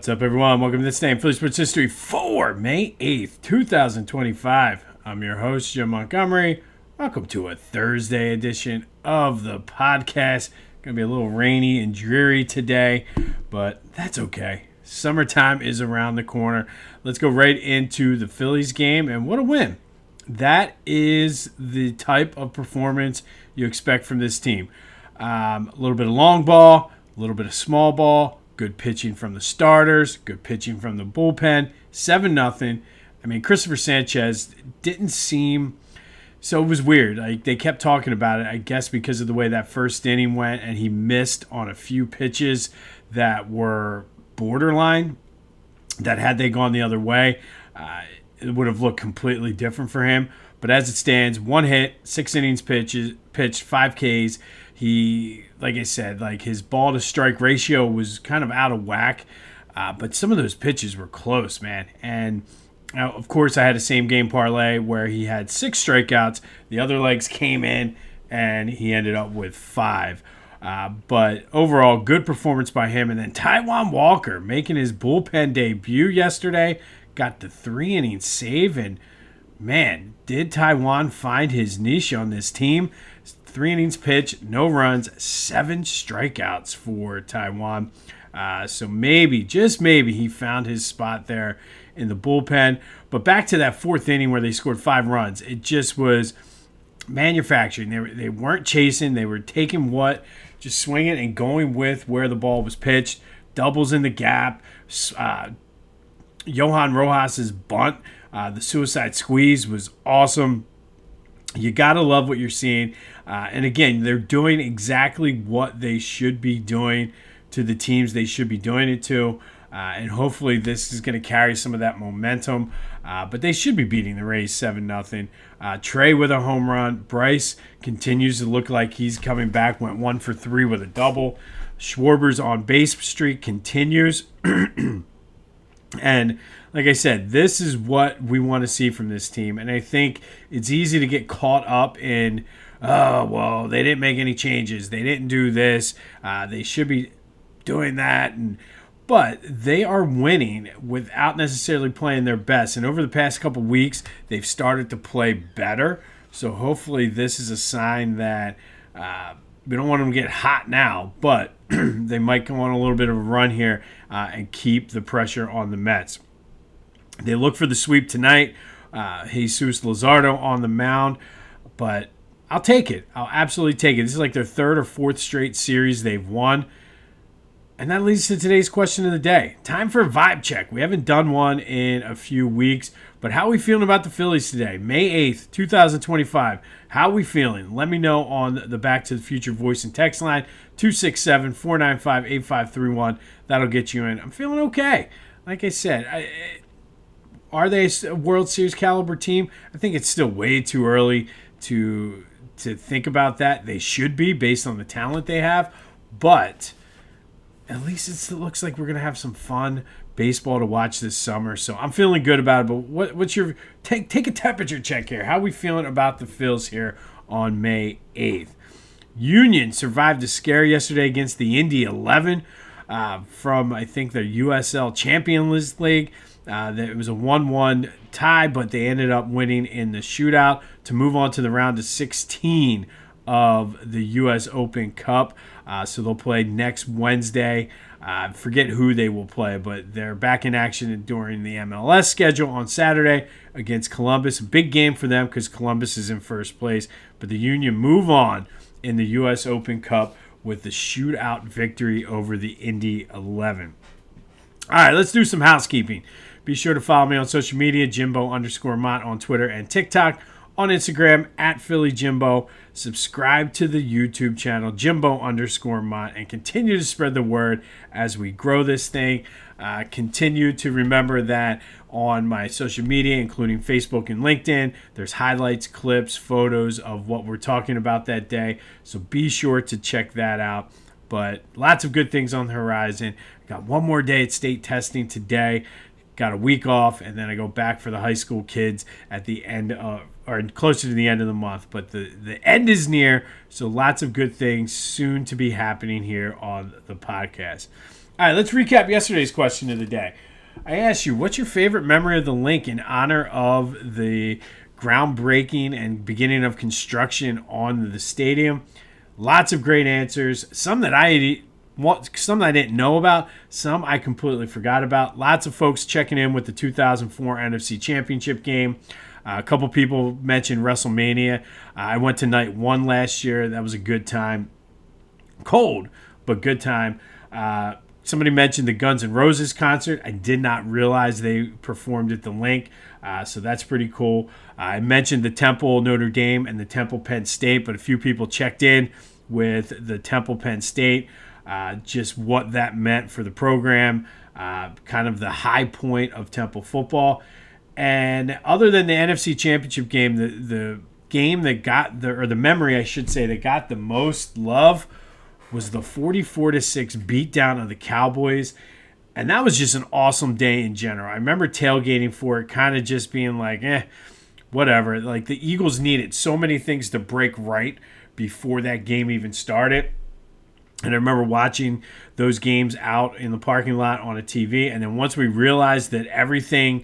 What's up, everyone? Welcome to this day in Philly Sports History for May 8th, 2025. I'm your host, Jim Montgomery. Welcome to a Thursday edition of the podcast. Going to be a little rainy and dreary today, but that's okay. Summertime is around the corner. Let's go right into the Phillies game, and what a win. That is the type of performance you expect from this team. A little bit of long ball, a little bit of small ball, good pitching from the starters, good pitching from the bullpen, 7-0. I mean, Cristopher Sanchez didn't seem... So it was weird. Like, they kept talking about it, I guess because of the way that first inning went, and he missed on a few pitches that were borderline, that had they gone the other way, it would have looked completely different for him. But as it stands, 1 hit, 6 innings pitched, 5 Ks. He, like I said, like his ball to strike ratio was kind of out of whack, but some of those pitches were close, man. And of course, I had a same game parlay where he had 6 strikeouts. The other legs came in, and he ended up with 5. But overall, good performance by him. And then Taijuan Walker making his bullpen debut yesterday, got the 3-inning save, and man, did Taijuan find his niche on this team. 3 innings pitched, no runs, 7 strikeouts for Taijuan. So maybe, just maybe, he found his spot there in the bullpen. But back to that 4th inning where they scored 5 runs, it just was manufacturing. They weren't chasing. They were taking just swinging and going with where the ball was pitched. Doubles in the gap. Johan Rojas's bunt, the suicide squeeze was awesome. You got to love what you're seeing. And again, they're doing exactly what they should be doing to the teams they should be doing it to. And hopefully this is going to carry some of that momentum. But they should be beating the Rays 7-0. Trey with a home run. Bryce continues to look like he's coming back. Went 1 for 3 with a double. Schwarber's on base streak continues. And like I said, this is what we want to see from this team. And I think it's easy to get caught up in, oh, well, they didn't make any changes. They didn't do this. They should be doing that. But they are winning without necessarily playing their best. And over the past couple weeks, they've started to play better. So hopefully this is a sign that we don't want them to get hot now, but they might go on a little bit of a run here and keep the pressure on the Mets. They look for the sweep tonight. Jesus Luzardo on the mound, but I'll take it. I'll absolutely take it. This is like their 3rd or 4th straight series they've won. And that leads to today's question of the day. Time for a vibe check. We haven't done one in a few weeks, but how are we feeling about the Phillies today? May 8th, 2025. How are we feeling? Let me know on the Back to the Future voice and text line, 267-495-8531. That'll get you in. I'm feeling okay. Like I said, are they a World Series caliber team? I think it's still way too early to think about that. They should be based on the talent they have, but at least it looks like we're going to have some fun baseball to watch this summer. So I'm feeling good about it. But what's your take a temperature check here? How are we feeling about the Phils here on May 8th? Union survived a scare yesterday against the Indy 11 from, I think, their USL Champions League. It was a 1-1 tie, but they ended up winning in the shootout to move on to the round of 16 of the U.S. Open Cup. So they'll play next Wednesday. Forget who they will play, but they're back in action during the MLS schedule on Saturday against Columbus. A big game for them because Columbus is in first place. But the Union move on in the U.S. Open Cup with the shootout victory over the Indy 11. All right, let's do some housekeeping. Be sure to follow me on social media, Jimbo_Mott on Twitter and TikTok. On Instagram, @PhillyJimbo. Subscribe to the YouTube channel, Jimbo_Mott, and continue to spread the word as we grow this thing. Continue to remember that on my social media, including Facebook and LinkedIn, there's highlights, clips, photos of what we're talking about that day. So be sure to check that out. But lots of good things on the horizon. Got one more day at state testing today. Got a week off, and then I go back for the high school kids at the end of, or closer to the end of the month. But the end is near, so lots of good things soon to be happening here on the podcast. All right, let's recap yesterday's question of the day. I asked you, what's your favorite memory of the link in honor of the groundbreaking and beginning of construction on the stadium? Lots of great answers. Some that I didn't know about. Some I completely forgot about. Lots of folks checking in with the 2004 NFC Championship game. A couple people mentioned WrestleMania. I went to night 1 last year. That was a good time. Cold, but good time. Somebody mentioned the Guns N' Roses concert. I did not realize they performed at the Link, so that's pretty cool. I mentioned the Temple Notre Dame and the Temple Penn State, but a few people checked in with the Temple Penn State, just what that meant for the program, kind of the high point of Temple football. And other than the NFC Championship game, the game that got the memory, I should say, that got the most love was the 44-6 beatdown of the Cowboys. And that was just an awesome day in general. I remember tailgating for it, kind of just being like, whatever. Like, the Eagles needed so many things to break right before that game even started. And I remember watching those games out in the parking lot on a TV. And then once we realized that everything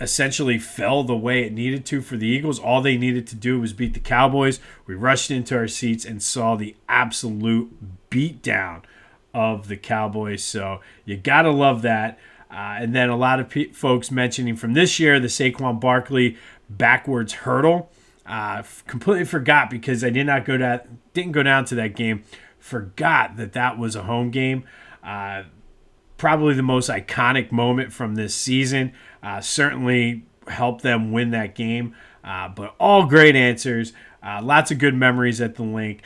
essentially fell the way it needed to for the Eagles, all they needed to do was beat the Cowboys. We rushed into our seats and saw the absolute beatdown of the Cowboys. So you got to love that. And then a lot of folks mentioning from this year, the Saquon Barkley backwards hurdle. Completely forgot because I didn't go down to that game. Forgot that was a home game. Probably the most iconic moment from this season. Certainly helped them win that game. But all great answers. Lots of good memories at the Link.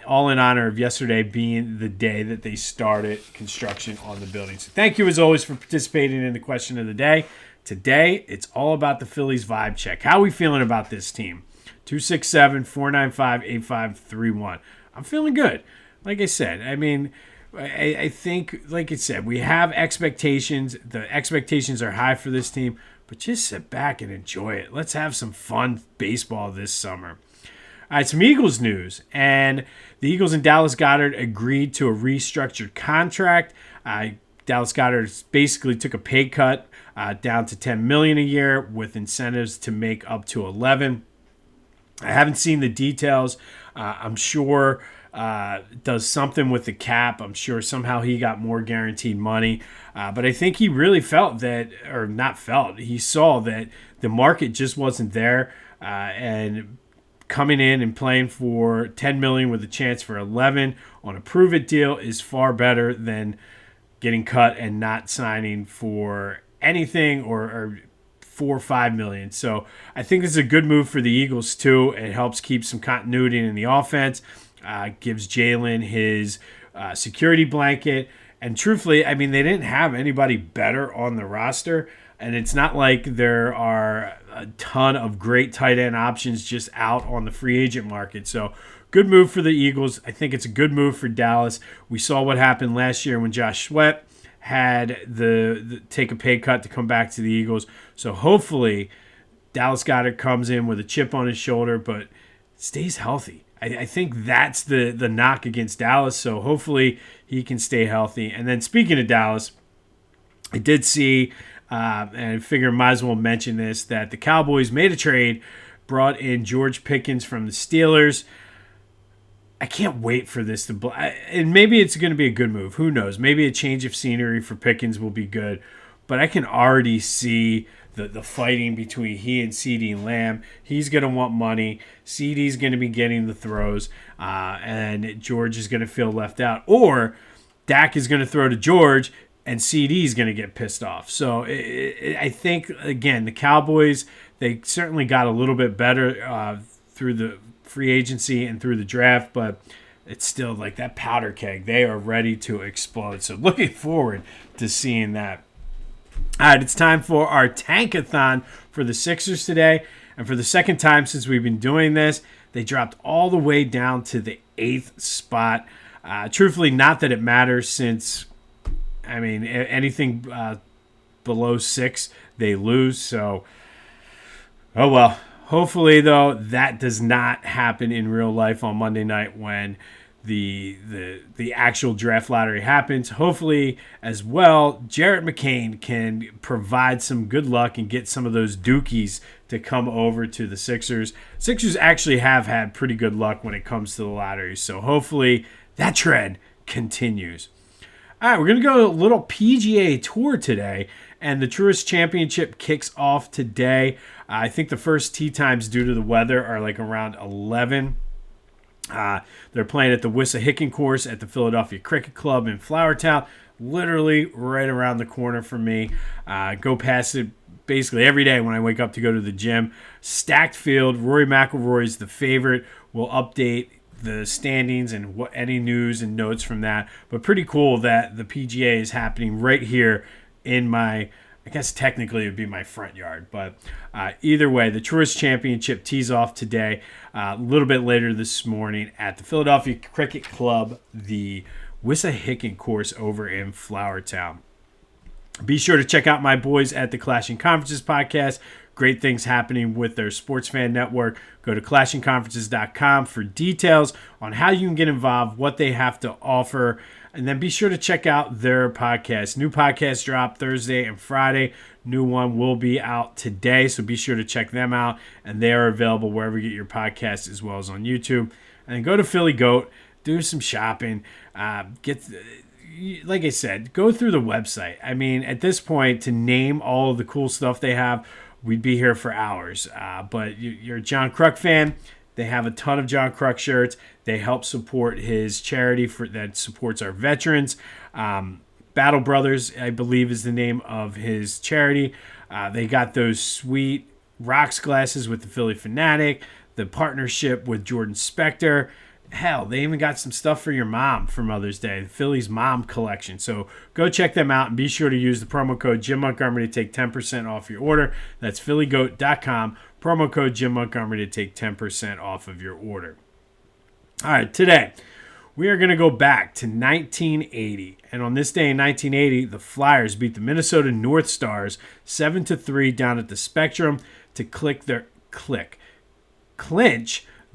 All in honor of yesterday being the day that they started construction on the building. So thank you as always for participating in the question of the day. Today, it's all about the Phillies vibe check. How are we feeling about this team? 267-495-8531. I'm feeling good. Like I said, I think, like I said, we have expectations. The expectations are high for this team, but just sit back and enjoy it. Let's have some fun baseball this summer. All right, some Eagles news. And the Eagles and Dallas Goedert agreed to a restructured contract. Dallas Goedert basically took a pay cut down to $10 million a year with incentives to make up to $11 million. I haven't seen the details. I'm sure does something with the cap. I'm sure somehow he got more guaranteed money. But I think he really he saw that the market just wasn't there. And coming in and playing for $10 million with a chance for $11 million on a prove-it deal is far better than getting cut and not signing for anything or $4 or $5 million. So I think this is a good move for the Eagles too. It helps keep some continuity in the offense. Gives Jalen his security blanket. And truthfully, they didn't have anybody better on the roster. And it's not like there are a ton of great tight end options just out on the free agent market. So good move for the Eagles. I think it's a good move for Dallas. We saw what happened last year when Josh Sweat had the take a pay cut to come back to the Eagles. So hopefully Dallas Goedert comes in with a chip on his shoulder, but stays healthy. I think that's the knock against Dallas, so hopefully he can stay healthy. And then speaking of Dallas, I did see, and I figure might as well mention this, that the Cowboys made a trade, brought in George Pickens from the Steelers. I can't wait for this to and maybe it's going to be a good move. Who knows? Maybe a change of scenery for Pickens will be good. But I can already see the fighting between he and CeeDee Lamb. He's going to want money. CeeDee's going to be getting the throws. And George is going to feel left out. Or Dak is going to throw to George and CeeDee's going to get pissed off. So I think, again, the Cowboys, they certainly got a little bit better through the free agency and through the draft, but it's still like that powder keg. They are ready to explode. So looking forward to seeing that. All right, it's time for our Tankathon for the Sixers today. And for the second time since we've been doing this, they dropped all the way down to the 8th spot. Truthfully, not that it matters since, anything below 6, they lose. So, oh well. Hopefully, though, that does not happen in real life on Monday night when the actual draft lottery happens. Hopefully, as well, Jarrett McCain can provide some good luck and get some of those dookies to come over to the Sixers. Sixers actually have had pretty good luck when it comes to the lottery, so hopefully that trend continues. All right, we're going to go a little PGA Tour today, and the Truist Championship kicks off today. I think the first tee times due to the weather are like around 11. They're playing at the Wissahickon Course at the Philadelphia Cricket Club in Flowertown, literally right around the corner from me. Go past it basically every day when I wake up to go to the gym. Stacked field. Rory McIlroy's the favorite. We'll update the standings and any news and notes from that. But pretty cool that the PGA is happening right here in my, I guess technically it would be my front yard. But either way, the Truist Championship tees off today, a little bit later this morning at the Philadelphia Cricket Club, the Wissahickon Course over in Flowertown. Be sure to check out my boys at the Clashing Conferences podcast. Great things happening with their Sports Fan Network. Go to clashingconferences.com for details on how you can get involved, what they have to offer. And then be sure to check out their podcast. New podcast drop Thursday and Friday. New one will be out today, so be sure to check them out. And they are available wherever you get your podcasts as well as on YouTube. And then go to Philly Goat, do some shopping, like I said, go through the website. I mean, at this point, to name all of the cool stuff they have, we'd be here for hours. But you're a John Kruk fan. They have a ton of John Kruk shirts. They help support his charity that supports our veterans. Battle Brothers, I believe, is the name of his charity. They got those sweet rocks glasses with the Philly Fanatic, the partnership with Jordan Spector. Hell, they even got some stuff for your mom for Mother's Day, the Phillies Mom Collection. So go check them out and be sure to use the promo code Jim Montgomery to take 10% off your order. That's phillygoat.com, promo code Jim Montgomery to take 10% off of your order. All right, today we are going to go back to 1980. And on this day in 1980, the Flyers beat the Minnesota North Stars 7-3 down at the Spectrum to clinch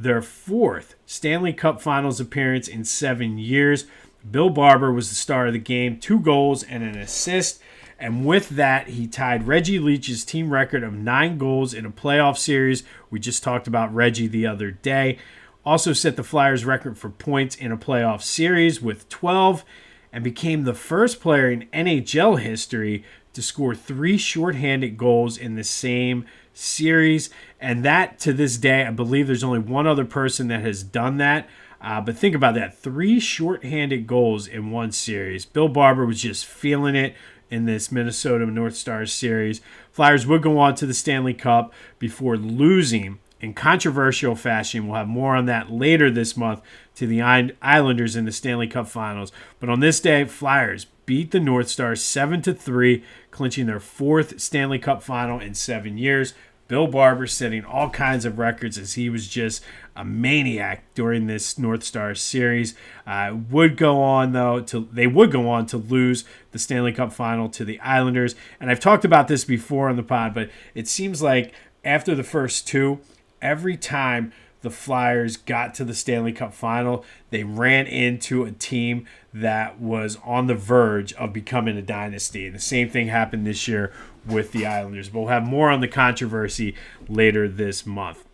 their fourth Stanley Cup Finals appearance in 7 years. Bill Barber was the star of the game, 2 goals and an assist. And with that, he tied Reggie Leach's team record of 9 goals in a playoff series. We just talked about Reggie the other day. Also set the Flyers record for points in a playoff series with 12 and became the first player in NHL history to score 3 shorthanded goals in the same series. And that, to this day, I believe there's only one other person that has done that. But think about that, 3 shorthanded goals in one series. Bill Barber was just feeling it in this Minnesota North Stars series. Flyers would go on to the Stanley Cup before losing in controversial fashion. We'll have more on that later this month to the Islanders in the Stanley Cup Finals. But on this day, Flyers beat the North Stars 7-3, clinching their 4th Stanley Cup Final in 7 years. Bill Barber setting all kinds of records as he was just a maniac during this North Stars series. They would go on to lose the Stanley Cup Final to the Islanders. And I've talked about this before on the pod, but it seems like after the first 2, every time the Flyers got to the Stanley Cup Final, they ran into a team that was on the verge of becoming a dynasty. And the same thing happened this year with the Islanders. But we'll have more on the controversy later this month.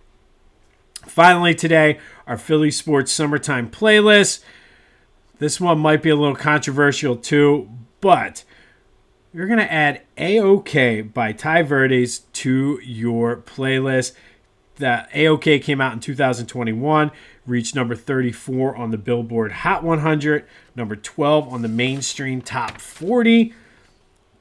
Finally today, our Philly Sports Summertime playlist. This one might be a little controversial too, but you're going to add A-OK by Ty Verdes to your playlist. The A-OK came out in 2021, reached number 34 on the Billboard Hot 100, number 12 on the mainstream Top 40.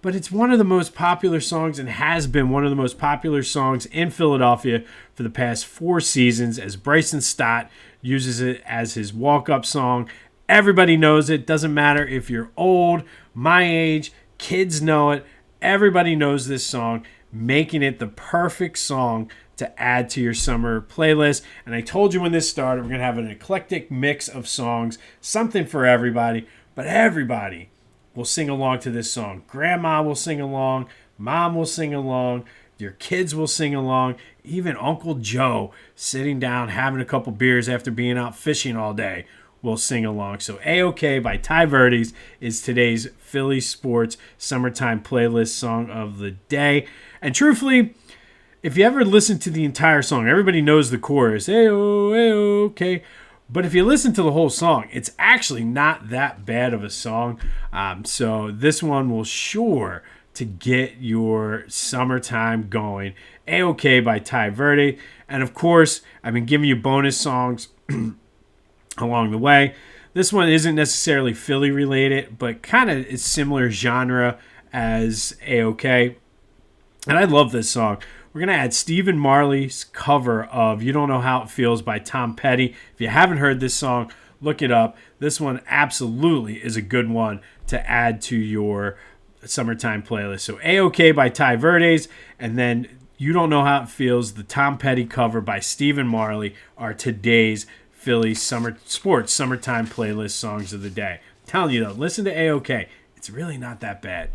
But it's one of the most popular songs and has been one of the most popular songs in Philadelphia for the past 4 seasons as Bryson Stott uses it as his walk-up song. Everybody knows it. Doesn't matter if you're old, my age, kids know it. Everybody knows this song, making it the perfect song to add to your summer playlist. And I told you when this started, we're going to have an eclectic mix of songs, something for everybody, but everybody will sing along to this song. Grandma will sing along, mom will sing along, your kids will sing along, even Uncle Joe sitting down having a couple beers after being out fishing all day will sing along. So A-OK by Ty Verdes is today's Philly Sports Summertime Playlist song of the day. And truthfully, if you ever listen to the entire song, everybody knows the chorus, A-O, A-OK. But if you listen to the whole song, it's actually not that bad of a song. So this one will sure to get your summertime going. A-OK by Ty Verdes. And of course, I've been giving you bonus songs along the way. This one isn't necessarily Philly related, but kind of is similar genre as A-OK. And I love this song. We're going to add Stephen Marley's cover of You Don't Know How It Feels by Tom Petty. If you haven't heard this song, look it up. This one absolutely is a good one to add to your summertime playlist. So A-OK by Ty Verdes, and then You Don't Know How It Feels, the Tom Petty cover by Stephen Marley, are today's Philly sports summertime playlist songs of the day. I'm telling you though, listen to A-OK. It's really not that bad.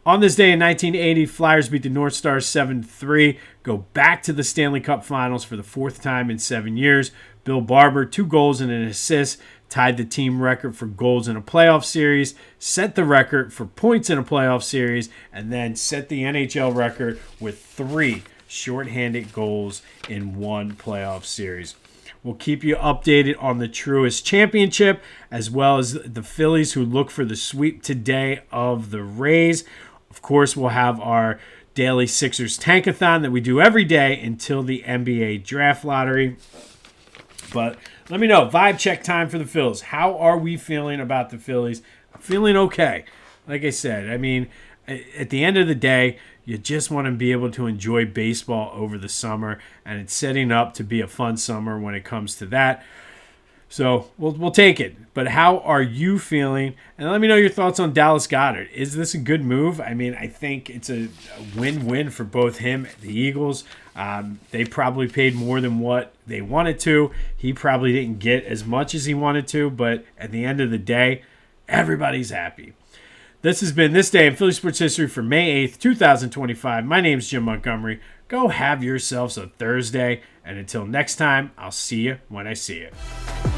On this day in 1980, Flyers beat the North Stars 7-3, go back to the Stanley Cup Finals for the fourth time in 7 years. Bill Barber, 2 goals and an assist, tied the team record for goals in a playoff series, set the record for points in a playoff series, and then set the NHL record with 3 shorthanded goals in one playoff series. We'll keep you updated on the Truist Championship, as well as the Phillies, who look for the sweep today of the Rays. Of course, we'll have our daily Sixers Tankathon that we do every day until the NBA draft lottery. But let me know, vibe check time for the Phillies. How are we feeling about the Phillies? I'm feeling okay. Like I said, I mean, at the end of the day, you just want to be able to enjoy baseball over the summer, and it's setting up to be a fun summer when it comes to that. So we'll take it. But how are you feeling? And let me know your thoughts on Dallas Goedert. Is this a good move? I mean, I think it's a win-win for both him and the Eagles. They probably paid more than what they wanted to. He probably didn't get as much as he wanted to. But at the end of the day, everybody's happy. This has been This Day in Philly Sports History for May 8th, 2025. My name's Jim Montgomery. Go have yourselves a Thursday. And until next time, I'll see you when I see you.